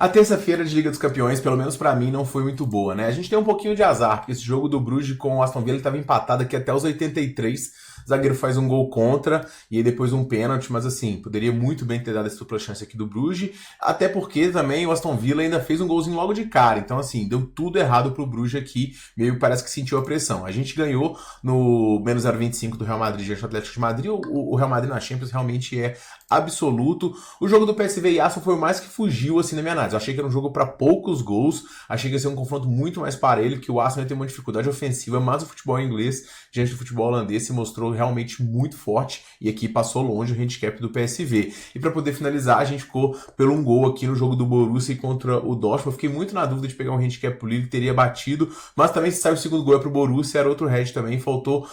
A terça-feira de Liga dos Campeões, pelo menos pra mim, não foi muito boa, né? A gente tem um pouquinho de azar, porque esse jogo do Bruges com o Aston Villa estava empatado aqui até os 83. O zagueiro faz um gol contra e aí depois um pênalti, mas assim, poderia muito bem ter dado essa dupla chance aqui do Bruges, até porque também o Aston Villa ainda fez um golzinho logo de cara. Então assim, deu tudo errado pro Bruges aqui, meio que parece que sentiu a pressão. A gente ganhou no menos 0,25 do Real Madrid diante do Atlético de Madrid. O Real Madrid na Champions realmente é absoluto. O jogo do PSV e Arsenal foi o mais que fugiu assim na minha análise. Eu achei que era um jogo para poucos gols, achei que ia ser um confronto muito mais parelho, que o Arsenal ia ter uma dificuldade ofensiva, mas o futebol inglês, diante do futebol holandês, se mostrou realmente muito forte e aqui passou longe o handicap do PSV. E para poder finalizar, a gente ficou pelo um gol aqui no jogo do Borussia contra o Dortmund. Eu fiquei muito na dúvida de pegar um handicap pro Lille, que teria batido, mas também se saiu o segundo gol é pro Borussia, era outro head também, faltou...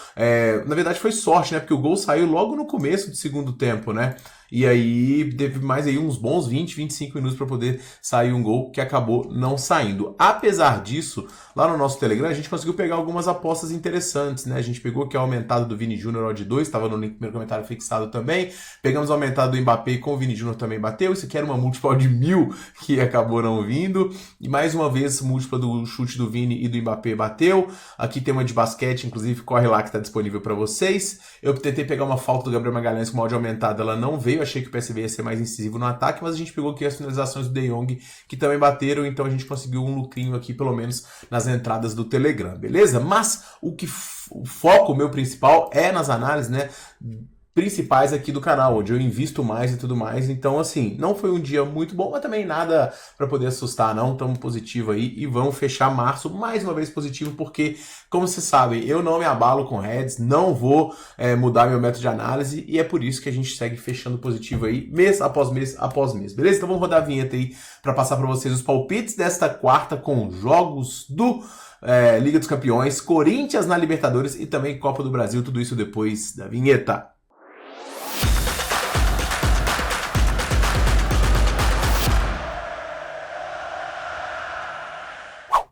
Na verdade foi sorte, né? Porque o gol saiu logo no começo do segundo tempo, né? E aí teve mais aí uns bons 20, 25 minutos para poder sair um gol que acabou não saindo. Apesar disso, lá no nosso Telegram a gente conseguiu pegar algumas apostas interessantes, né? A gente pegou que é o aumentado do Vini Júnior odd 2, estava no primeiro comentário fixado também. Pegamos o aumentado do Mbappé com o Vini Júnior também bateu. Isso aqui era uma múltipla de 1000 que acabou não vindo. E mais uma vez, múltipla do chute do Vini e do Mbappé bateu. Aqui tem uma de basquete, inclusive corre lá que está disponível para vocês. Eu tentei pegar uma falta do Gabriel Magalhães com uma odd aumentada, ela não veio. Eu achei que o PSV ia ser mais incisivo no ataque, mas a gente pegou aqui as finalizações do De Jong, que também bateram, então a gente conseguiu um lucrinho aqui, pelo menos nas entradas do Telegram, beleza? Mas o foco meu principal é nas análises, né, principais aqui do canal, onde eu invisto mais e tudo mais. Então, assim, não foi um dia muito bom, mas também nada para poder assustar, não. Estamos positivo aí e vamos fechar março mais uma vez positivo, porque, como vocês sabem, eu não me abalo com heads, não vou mudar meu método de análise e é por isso que a gente segue fechando positivo aí, mês após mês após mês, beleza? Então vamos rodar a vinheta aí para passar para vocês os palpites desta quarta com jogos do Liga dos Campeões, Corinthians na Libertadores e também Copa do Brasil, tudo isso depois da vinheta.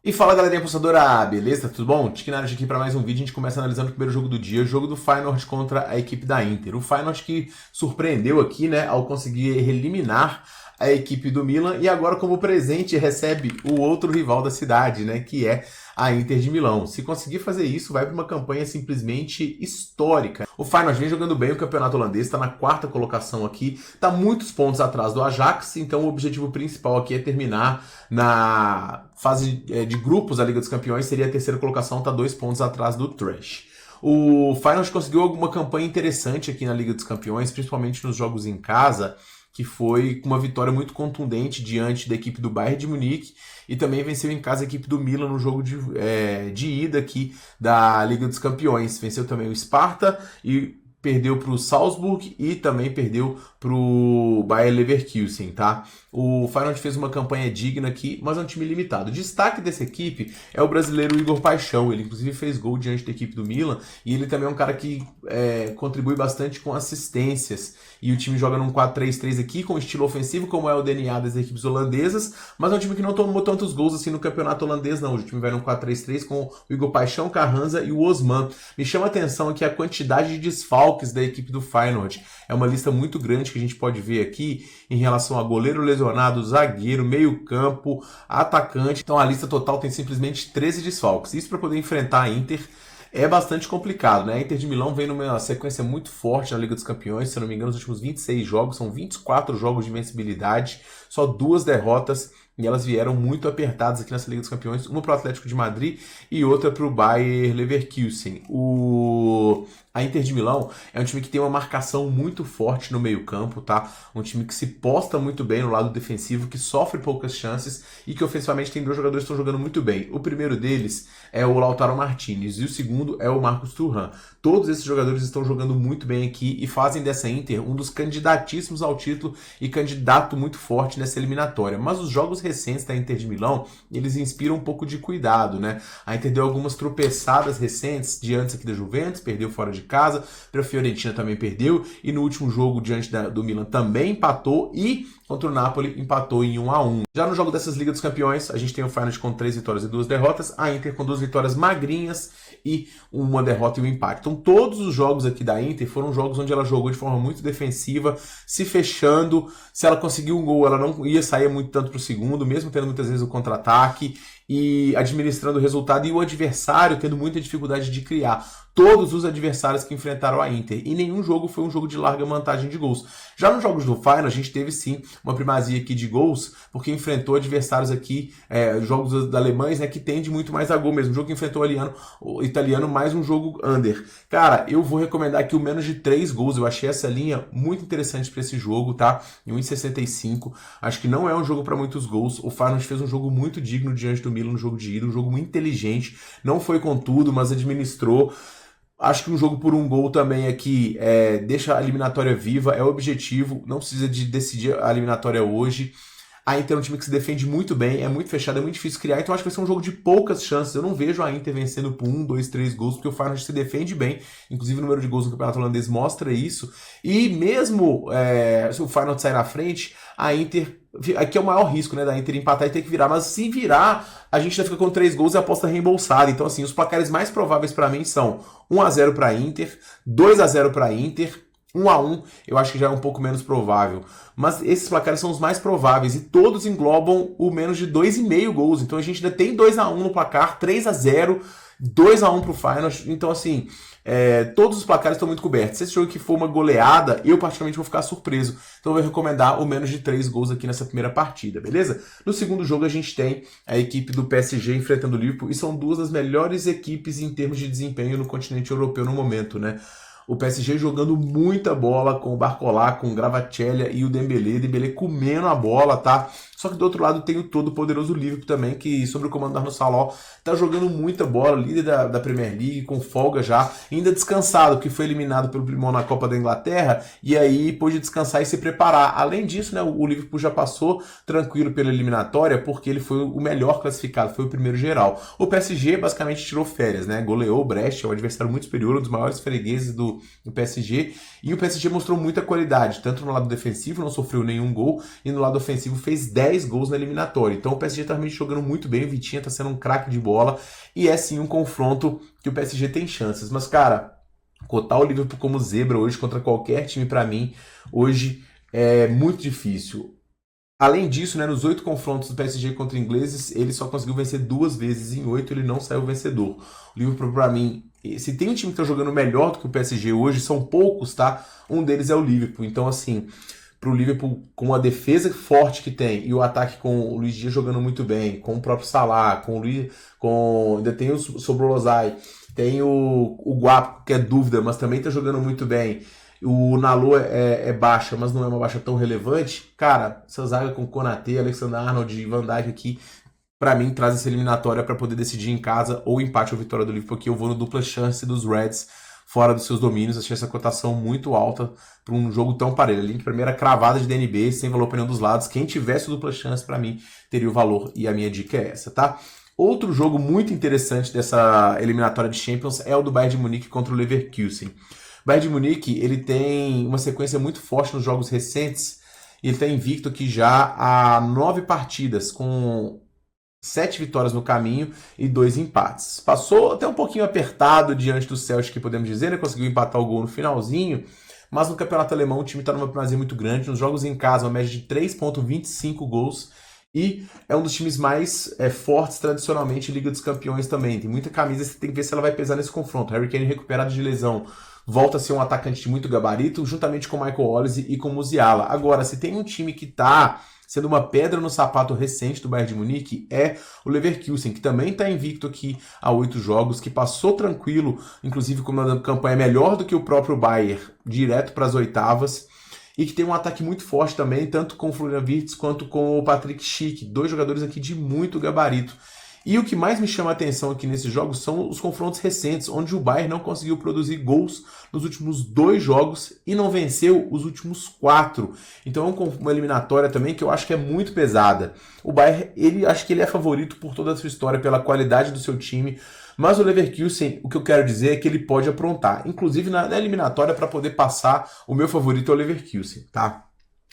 E fala galerinha apostadora, beleza? Tudo bom? Tiquinari aqui para mais um vídeo. A gente começa analisando o primeiro jogo do dia, o jogo do Feyenoord contra a equipe da Inter. O Feyenoord que surpreendeu aqui, né, ao conseguir eliminar a equipe do Milan e agora como presente recebe o outro rival da cidade, né, que é a Inter de Milão. Se conseguir fazer isso, vai para uma campanha simplesmente histórica. O Feyenoord vem jogando bem o campeonato holandês, está na quarta colocação aqui, está muitos pontos atrás do Ajax, então o objetivo principal aqui é terminar na fase de grupos da Liga dos Campeões, seria a terceira colocação, está 2 pontos atrás do Trash. O Feyenoord conseguiu alguma campanha interessante aqui na Liga dos Campeões, principalmente nos jogos em casa, que foi com uma vitória muito contundente diante da equipe do Bayern de Munique e também venceu em casa a equipe do Milan no jogo de ida aqui da Liga dos Campeões. Venceu também o Sparta e perdeu para o Salzburg e também perdeu para o Bayer Leverkusen, tá? O Feyenoord fez uma campanha digna aqui, mas é um time limitado. O destaque dessa equipe é o brasileiro Igor Paixão. Ele inclusive fez gol diante da equipe do Milan e ele também é um cara que contribui bastante com assistências. E o time joga num 4-3-3 aqui, com estilo ofensivo, como é o DNA das equipes holandesas, mas é um time que não tomou tantos gols assim no campeonato holandês, não. O time vai num 4-3-3 com o Igor Paixão, Carranza e o Osman. Me chama a atenção aqui a quantidade de desfalques da equipe do Feyenoord. É uma lista muito grande que a gente pode ver aqui em relação a goleiro lesionado, zagueiro, meio-campo, atacante. Então a lista total tem simplesmente 13 desfalques. Isso para poder enfrentar a Inter é bastante complicado, né? A Inter de Milão vem numa sequência muito forte na Liga dos Campeões, se eu não me engano, nos últimos 26 jogos, são 24 jogos de invencibilidade, só 2 derrotas, e elas vieram muito apertadas aqui nessa Liga dos Campeões, uma para o Atlético de Madrid e outra para o Bayer Leverkusen. A Inter de Milão é um time que tem uma marcação muito forte no meio-campo, tá? Um time que se posta muito bem no lado defensivo, que sofre poucas chances e que ofensivamente tem 2 jogadores que estão jogando muito bem. O primeiro deles é o Lautaro Martinez e o segundo é o Marcus Thuram. Todos esses jogadores estão jogando muito bem aqui e fazem dessa Inter um dos candidatíssimos ao título e candidato muito forte nessa eliminatória. Mas os jogos recentes da Inter de Milão, eles inspiram um pouco de cuidado, né? A Inter deu algumas tropeçadas recentes diante aqui da Juventus, perdeu fora de casa, para a Fiorentina também perdeu, e no último jogo diante do Milan também empatou, e contra o Napoli empatou em 1-1. Já no jogo dessas Ligas dos Campeões, a gente tem o Feyenoord com 3 vitórias e 2 derrotas, a Inter com 2 vitórias magrinhas e uma derrota e um empate. Então todos os jogos aqui da Inter foram jogos onde ela jogou de forma muito defensiva, se fechando. Se ela conseguiu um gol, ela não ia sair muito tanto para o segundo, mesmo tendo muitas vezes o contra-ataque e administrando o resultado, e o adversário tendo muita dificuldade de criar. Todos os adversários que enfrentaram a Inter. E nenhum jogo foi um jogo de larga vantagem de gols. Já nos jogos do Feyenoord, a gente teve sim uma primazia aqui de gols, porque enfrentou adversários aqui, jogos da alemães, né, que tende muito mais a gol mesmo. O jogo que enfrentou o italiano, mais um jogo under. Cara, eu vou recomendar aqui o menos de 3 gols. Eu achei essa linha muito interessante para esse jogo, tá? Em 1,65. Acho que não é um jogo para muitos gols. O Feyenoord fez um jogo muito digno diante do Milan no jogo de ida, um jogo muito inteligente. Não foi com tudo, mas administrou. Acho que um jogo por um gol também aqui deixa a eliminatória viva, é o objetivo, não precisa de decidir a eliminatória hoje. A Inter é um time que se defende muito bem, é muito fechado, é muito difícil criar, então acho que vai ser um jogo de poucas chances. Eu não vejo a Inter vencendo por 1, 2, 3 gols, porque o Feyenoord se defende bem, inclusive o número de gols no campeonato holandês mostra isso, e mesmo se o Feyenoord sair na frente, a Inter, aqui é o maior risco, né, da Inter empatar e ter que virar, mas se virar, a gente já fica com 3 gols e a aposta reembolsada. Então assim, os placares mais prováveis para mim são 1-0 para a Inter, 2-0 para a Inter, 1-1, eu acho que já é um pouco menos provável. Mas esses placares são os mais prováveis e todos englobam o menos de 2,5 gols. Então a gente ainda tem 2-1 no placar, 3-0, 2-1 pro Feyenoord. Então assim, todos os placares estão muito cobertos. Se esse jogo aqui for uma goleada, eu particularmente vou ficar surpreso. Então eu vou recomendar o menos de 3 gols aqui nessa primeira partida, beleza? No segundo jogo a gente tem a equipe do PSG enfrentando o Liverpool. E são duas das melhores equipes em termos de desempenho no continente europeu no momento, né? O PSG jogando muita bola com o Barcola, com o Gravatachelia e o Dembélé comendo a bola, tá? Só que do outro lado tem o todo poderoso Liverpool também, que sob o comando do Arnaud Saló tá jogando muita bola, líder da Premier League, com folga já, ainda descansado, que foi eliminado pelo Plymouth na Copa da Inglaterra, e aí pôde descansar e se preparar. Além disso, né, o Liverpool já passou tranquilo pela eliminatória, porque ele foi o melhor classificado, foi o primeiro geral. O PSG basicamente tirou férias, né? Goleou o Brest, é um adversário muito superior, um dos maiores fregueses do PSG, e o PSG mostrou muita qualidade, tanto no lado defensivo, não sofreu nenhum gol, e no lado ofensivo fez 10 gols na eliminatória. Então o PSG tá realmente jogando muito bem, o Vitinha tá sendo um craque de bola, e é sim um confronto que o PSG tem chances. Mas, cara, cotar o Liverpool como zebra hoje contra qualquer time, pra mim, hoje é muito difícil. Além disso, né, nos 8 confrontos do PSG contra ingleses, ele só conseguiu vencer 2 vezes, em 8 ele não saiu vencedor. O Liverpool, pra mim, se tem um time que tá jogando melhor do que o PSG hoje, são poucos, tá? Um deles é o Liverpool. Então, assim, pro Liverpool, com a defesa forte que tem e o ataque com o Luiz Dias jogando muito bem, com o próprio Salah, ainda tem o Sobrolozai, tem o Guapo, que é dúvida, mas também tá jogando muito bem. O Nalô é baixa, mas não é uma baixa tão relevante. Cara, essa zaga com Konaté, Alexander-Arnold e Van Dijk aqui, pra mim, traz essa eliminatória pra poder decidir em casa ou empate ou vitória do Liverpool, porque eu vou no dupla chance dos Reds fora dos seus domínios. Achei essa cotação muito alta para um jogo tão parelho. Ali, primeira cravada de DNB, sem valor para nenhum dos lados. Quem tivesse dupla chance, para mim, teria o valor. E a minha dica é essa, tá? Outro jogo muito interessante dessa eliminatória de Champions é o do Bayern de Munique contra o Leverkusen. O Bayern de Munique, ele tem uma sequência muito forte nos jogos recentes. E ele está invicto aqui já há 9 partidas, com 7 vitórias no caminho e 2 empates. Passou até um pouquinho apertado diante do Celtic, podemos dizer, né? Conseguiu empatar o gol no finalzinho, mas no campeonato alemão o time está numa primazia muito grande. Nos jogos em casa, uma média de 3,25 gols, e é um dos times mais fortes tradicionalmente em Liga dos Campeões também. Tem muita camisa, você tem que ver se ela vai pesar nesse confronto. Harry Kane recuperado de lesão, volta a ser um atacante de muito gabarito, juntamente com Michael Olise e com Musiala. Agora, se tem um time que está sendo uma pedra no sapato recente do Bayern de Munique, é o Leverkusen, que também está invicto aqui há 8 jogos, que passou tranquilo, inclusive com uma campanha melhor do que o próprio Bayern, direto para as oitavas, e que tem um ataque muito forte também, tanto com o Florian Wirtz quanto com o Patrick Schick, 2 jogadores aqui de muito gabarito. E o que mais me chama a atenção aqui nesses jogos são os confrontos recentes, onde o Bayern não conseguiu produzir gols nos últimos 2 jogos e não venceu os últimos 4. Então é uma eliminatória também que eu acho que é muito pesada. O Bayern, acho que ele é favorito por toda a sua história, pela qualidade do seu time, mas o Leverkusen, o que eu quero dizer é que ele pode aprontar, inclusive na eliminatória, para poder passar. O meu favorito é o Leverkusen, tá?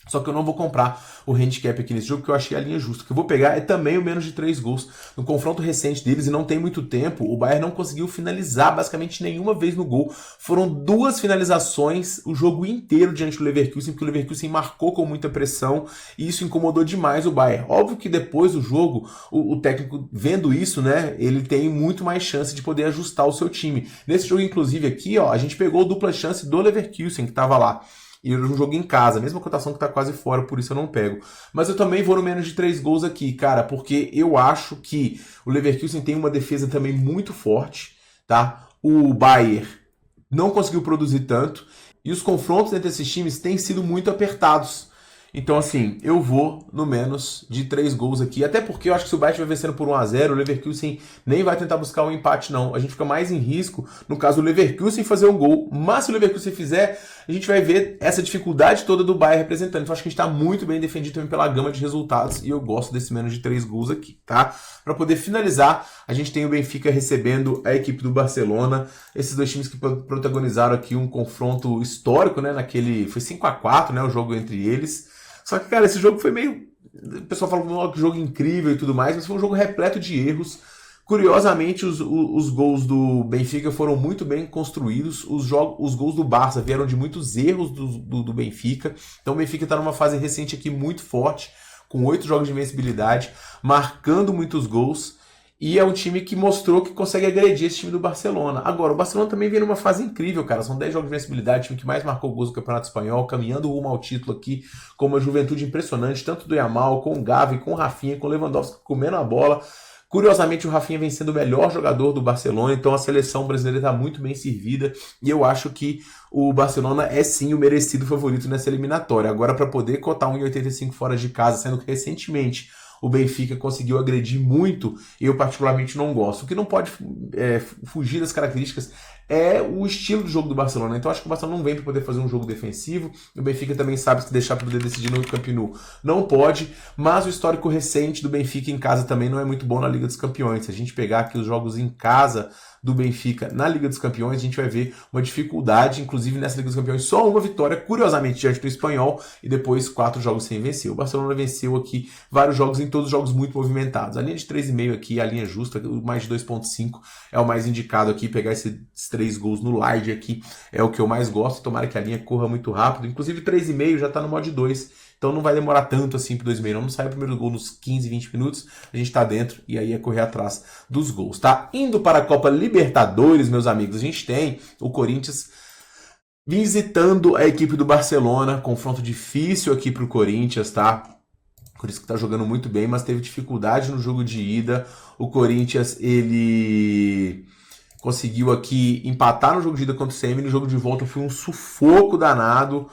Só que eu não vou comprar o handicap aqui nesse jogo, porque eu achei a linha justa. O que eu vou pegar é também o menos de 3 gols. No confronto recente deles, e não tem muito tempo, o Bayern não conseguiu finalizar basicamente nenhuma vez no gol. Foram 2 finalizações o jogo inteiro diante do Leverkusen, porque o Leverkusen marcou com muita pressão e isso incomodou demais o Bayern. Óbvio que depois do jogo, o técnico vendo isso, né, ele tem muito mais chance de poder ajustar o seu time. Nesse jogo, inclusive, aqui, ó, a gente pegou dupla chance do Leverkusen, que estava lá. E eu jogo em casa, mesma cotação que tá quase fora, por isso eu não pego. Mas eu também vou no menos de 3 gols aqui, cara, porque eu acho que o Leverkusen tem uma defesa também muito forte, tá? O Bayern não conseguiu produzir tanto, e os confrontos entre esses times têm sido muito apertados. Então, assim, eu vou no menos de 3 gols aqui. Até porque eu acho que se o Bayern estiver vencendo por 1-0, o Leverkusen nem vai tentar buscar um empate, não. A gente fica mais em risco, no caso do Leverkusen, fazer um gol. Mas se o Leverkusen fizer, a gente vai ver essa dificuldade toda do Bayern representando. Então, acho que a gente está muito bem defendido também pela gama de resultados. E eu gosto desse menos de 3 gols aqui, tá? Para poder finalizar, a gente tem o Benfica recebendo a equipe do Barcelona. Esses dois times que protagonizaram aqui um confronto histórico, né? Foi 5-4, né? O jogo entre eles. Só que, cara, esse jogo foi meio... O pessoal fala que jogo incrível e tudo mais, mas foi um jogo repleto de erros. Curiosamente, os gols do Benfica foram muito bem construídos. Os gols do Barça vieram de muitos erros do Benfica. Então o Benfica está numa fase recente aqui muito forte, com 8 jogos de invencibilidade, marcando muitos gols. E é um time que mostrou que consegue agredir esse time do Barcelona. Agora, o Barcelona também vem numa fase incrível, cara. São 10 jogos de invencibilidade, o time que mais marcou gols no Campeonato Espanhol, caminhando rumo ao título aqui, com uma juventude impressionante, tanto do Yamal, com o Gavi, com o Rafinha, com o Lewandowski comendo a bola. Curiosamente, o Rafinha vem sendo o melhor jogador do Barcelona, então a seleção brasileira está muito bem servida e eu acho que o Barcelona é sim o merecido favorito nessa eliminatória. Agora, para poder cotar 1,85 fora de casa, sendo que recentemente o Benfica conseguiu agredir muito, eu particularmente não gosto. O que não pode fugir das características é o estilo de jogo do Barcelona. Então acho que o Barcelona não vem para poder fazer um jogo defensivo. O Benfica também sabe que deixar para poder decidir no Camp Nou não pode, mas o histórico recente do Benfica em casa também não é muito bom na Liga dos Campeões. Se a gente pegar aqui os jogos em casa do Benfica na Liga dos Campeões, a gente vai ver uma dificuldade, inclusive nessa Liga dos Campeões, só uma vitória, curiosamente, diante do Espanhol, e depois 4 jogos sem vencer. O Barcelona venceu aqui vários jogos, em todos os jogos muito movimentados. A linha de 3,5 aqui, a linha justa, o mais de 2,5 é o mais indicado aqui, pegar esses 3 gols no Live aqui é o que eu mais gosto, tomara que a linha corra muito rápido, inclusive 3,5 já está no mod 2, então não vai demorar tanto assim pro 2,5, não sai o primeiro gol nos 15, 20 minutos, a gente tá dentro e aí é correr atrás dos gols, tá? Indo para a Copa Libertadores, meus amigos, a gente tem o Corinthians visitando a equipe do Barcelona, confronto difícil aqui pro Corinthians, tá? O Corinthians que tá jogando muito bem, mas teve dificuldade no jogo de ida. O Corinthians, ele conseguiu aqui empatar no jogo de ida contra o CM, no jogo de volta foi um sufoco danado.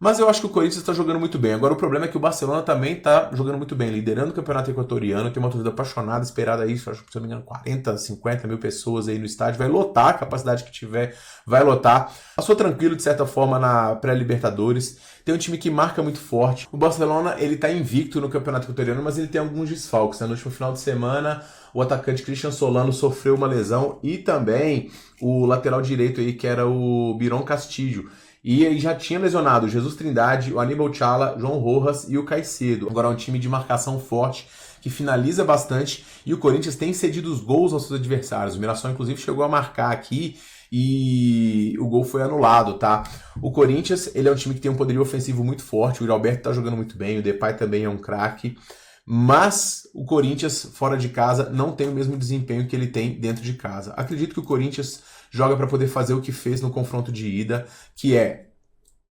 Mas eu acho que o Corinthians está jogando muito bem. Agora o problema é que o Barcelona também está jogando muito bem, liderando o campeonato equatoriano, tem uma torcida apaixonada, esperada isso, acho que se não me engano 40, 50 mil pessoas aí no estádio, vai lotar, a capacidade que tiver vai lotar. Passou tranquilo de certa forma na pré-Libertadores, tem um time que marca muito forte. O Barcelona, ele tá invicto no campeonato equatoriano, mas ele tem alguns desfalques, né? No último final de semana, o atacante Cristian Solano sofreu uma lesão e também o lateral direito aí, que era o Byron Castillo. E ele já tinha lesionado o Jesus Trindade, o Aníbal Chala, João Rojas e o Caicedo. Agora é um time de marcação forte, que finaliza bastante, e o Corinthians tem cedido os gols aos seus adversários. O Mirassol, inclusive, chegou a marcar aqui e o gol foi anulado, tá? O Corinthians, ele é um time que tem um poderio ofensivo muito forte, o Yuri Alberto tá jogando muito bem, o Depay também é um craque, mas o Corinthians, fora de casa, não tem o mesmo desempenho que ele tem dentro de casa. Acredito que o Corinthians joga para poder fazer o que fez no confronto de ida, que é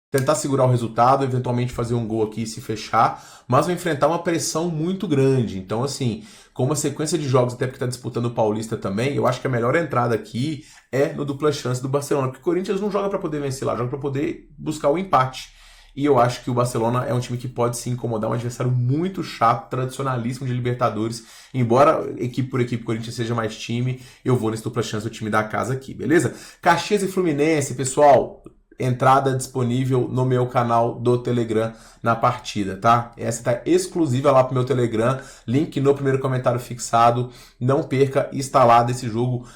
tentar segurar o resultado, eventualmente fazer um gol aqui e se fechar, mas vai enfrentar uma pressão muito grande. Então, assim, com uma sequência de jogos, até porque está disputando o Paulista também, eu acho que a melhor entrada aqui é no dupla chance do Barcelona, porque o Corinthians não joga para poder vencer lá, joga para poder buscar o empate. E eu acho que o Barcelona é um time que pode se incomodar, um adversário muito chato, tradicionalíssimo de Libertadores. Embora equipe por equipe Corinthians seja mais time, eu vou nesse dupla chance do time da casa aqui, beleza? Caxias e Fluminense, pessoal, entrada disponível no meu canal do Telegram na partida, tá? Essa tá exclusiva lá pro meu Telegram, link no primeiro comentário fixado. Não perca, instalado esse jogo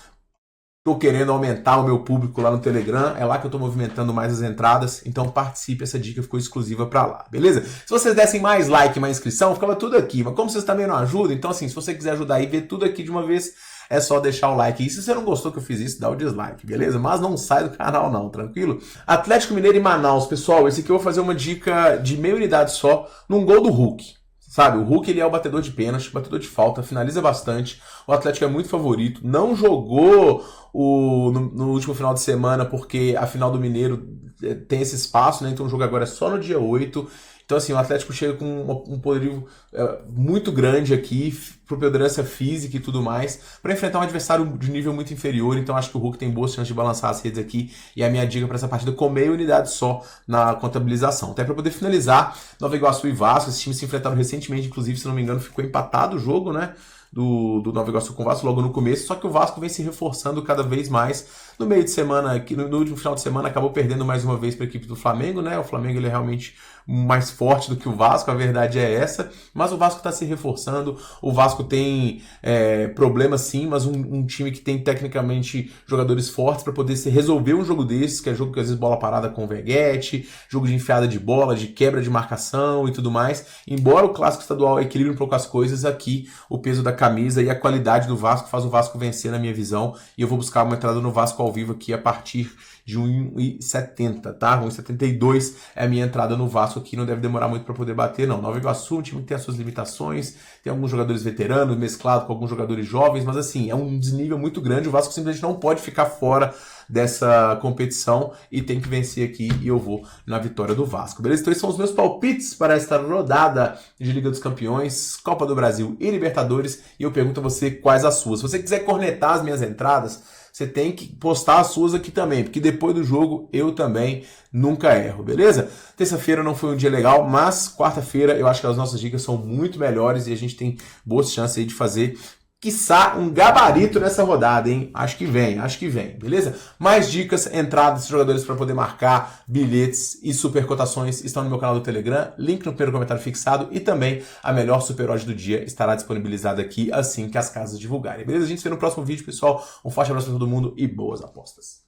tô querendo aumentar o meu público lá no Telegram, é lá que eu tô movimentando mais as entradas, então participe, essa dica ficou exclusiva pra lá, beleza? Se vocês dessem mais like, mais inscrição, ficava tudo aqui, mas como vocês também não ajudam, então assim, se você quiser ajudar aí, ver tudo aqui de uma vez, é só deixar o like. E se você não gostou que eu fiz isso, dá o dislike, beleza? Mas não sai do canal não, tranquilo? Atlético Mineiro e Manaus, pessoal, esse aqui eu vou fazer uma dica de meia unidade só, num gol do Hulk. Sabe, o Hulk ele é o batedor de pênalti, batedor de falta, finaliza bastante. O Atlético é muito favorito. Não jogou no último final de semana porque a final do Mineiro tem esse espaço, né? Então o jogo agora é só no dia 8. Então assim, o Atlético chega com um poderio muito grande aqui, preponderância física e tudo mais, para enfrentar um adversário de nível muito inferior. Então acho que o Hulk tem boas chances de balançar as redes aqui. E a minha dica para essa partida com meia unidade só na contabilização. Até para poder finalizar, Nova Iguaçu e Vasco, esses times se enfrentaram recentemente, inclusive, se não me engano, ficou empatado o jogo, né? Do Nova Iguaçu com o Vasco logo no começo, só que o Vasco vem se reforçando cada vez mais. No meio de semana, aqui no último final de semana, acabou perdendo mais uma vez para a equipe do Flamengo, né? O Flamengo ele é realmente mais forte do que o Vasco, a verdade é essa, mas o Vasco está se reforçando, o Vasco tem problemas sim, mas um time que tem tecnicamente jogadores fortes para poder resolver um jogo desses, que é jogo que às vezes bola parada com o Veguete, jogo de enfiada de bola, de quebra de marcação e tudo mais. Embora o clássico estadual equilibre um pouco as coisas, aqui o peso da camisa e a qualidade do Vasco faz o Vasco vencer na minha visão, e eu vou buscar uma entrada no Vasco ao vivo aqui a partir de 1,70, tá? 1,72 é a minha entrada no Vasco aqui, não deve demorar muito para poder bater, não. Nova Iguaçu, um time que tem as suas limitações, tem alguns jogadores veteranos, mesclado com alguns jogadores jovens, mas assim, é um desnível muito grande, o Vasco simplesmente não pode ficar fora dessa competição e tem que vencer aqui, e eu vou na vitória do Vasco, beleza? Então esses são os meus palpites para esta rodada de Liga dos Campeões, Copa do Brasil e Libertadores, e eu pergunto a você quais as suas. Se você quiser cornetar as minhas entradas, você tem que postar as suas aqui também, porque depois do jogo eu também nunca erro, beleza? Terça-feira não foi um dia legal, mas quarta-feira eu acho que as nossas dicas são muito melhores e a gente tem boas chances aí de fazer, quiçá, um gabarito nessa rodada, hein? Acho que vem, beleza? Mais dicas, entradas de jogadores para poder marcar, bilhetes e super cotações estão no meu canal do Telegram, link no primeiro comentário fixado, e também a melhor super odd do dia estará disponibilizada aqui assim que as casas divulgarem, beleza? A gente se vê no próximo vídeo, pessoal. Um forte abraço para todo mundo e boas apostas.